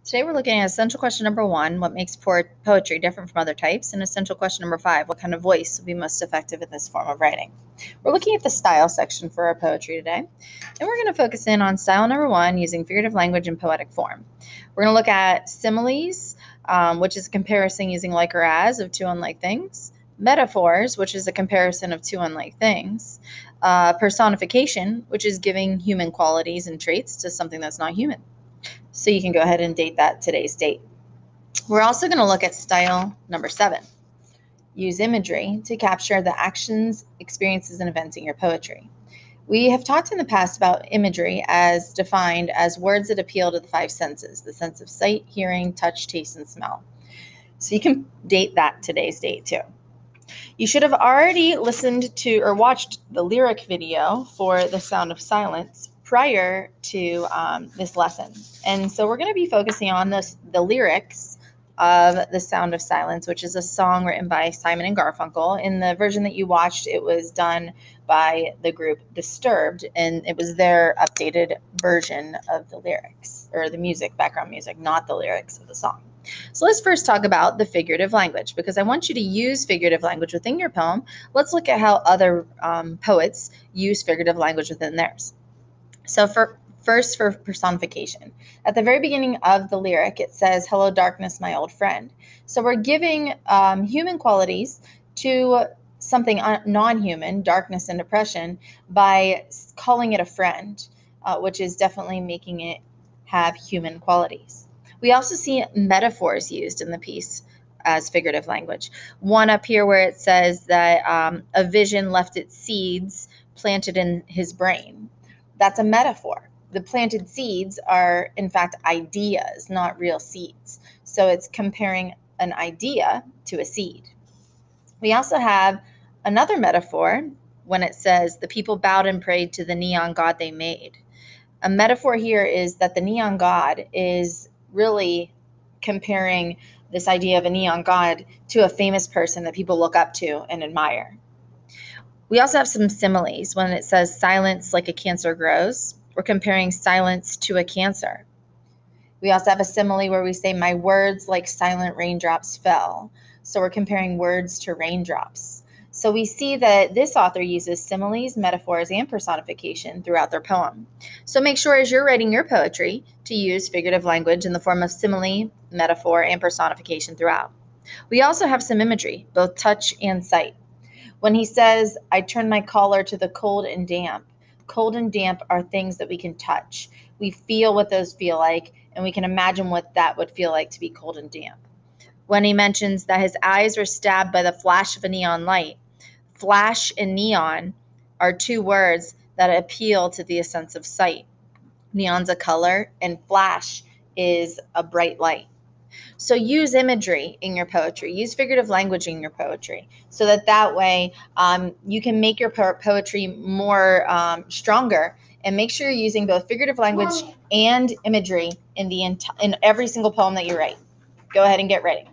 Today we're looking at essential question number 1, what makes poetry different from other types, and essential question number 5, what kind of voice will be most effective in this form of writing. We're looking at the style section for our poetry today, and we're going to focus in on style number 1 using figurative language and poetic form. We're going to look at similes, which is a comparison using like or as of two unlike things, metaphors, which is a comparison of two unlike things, personification, which is giving human qualities and traits to something that's not human. So you can go ahead and date that today's date. We're also going to look at style number 7. Use imagery to capture the actions, experiences, and events in your poetry. We have talked in the past about imagery as defined as words that appeal to the 5 senses, the sense of sight, hearing, touch, taste, and smell. So you can date that today's date too. You should have already listened to or watched the lyric video for The Sound of Silence prior to this lesson. And so we're going to be focusing on the lyrics of The Sound of Silence, which is a song written by Simon and Garfunkel. In the version that you watched, it was done by the group Disturbed, and it was their updated version of the lyrics, or the music, background music, not the lyrics of the song. So let's first talk about the figurative language, because I want you to use figurative language within your poem. Let's look at how other poets use figurative language within theirs. So first for personification. At the very beginning of the lyric, it says, "Hello, darkness, my old friend." So we're giving human qualities to something non-human, darkness and depression, by calling it a friend, which is definitely making it have human qualities. We also see metaphors used in the piece as figurative language. One up here where it says that a vision left its seeds planted in his brain. That's a metaphor. The planted seeds are, in fact, ideas, not real seeds. So it's comparing an idea to a seed. We also have another metaphor when it says, "The people bowed and prayed to the neon god they made." A metaphor here is that the neon god is really comparing this idea of a neon god to a famous person that people look up to and admire. We also have some similes when it says silence like a cancer grows. We're comparing silence to a cancer. We also have a simile where we say my words like silent raindrops fell. So we're comparing words to raindrops. So we see that this author uses similes, metaphors, and personification throughout their poem. So make sure as you're writing your poetry to use figurative language in the form of simile, metaphor, and personification throughout. We also have some imagery, both touch and sight. When he says, "I turn my collar to the cold and damp are things that we can touch. We feel what those feel like, and we can imagine what that would feel like to be cold and damp." When he mentions that his eyes were stabbed by the flash of a neon light, flash and neon are two words that appeal to the sense of sight. Neon's a color, and flash is a bright light. So use imagery in your poetry, use figurative language in your poetry, so that way you can make your poetry more stronger, and make sure you're using both figurative language and imagery in every single poem that you write. Go ahead and get ready.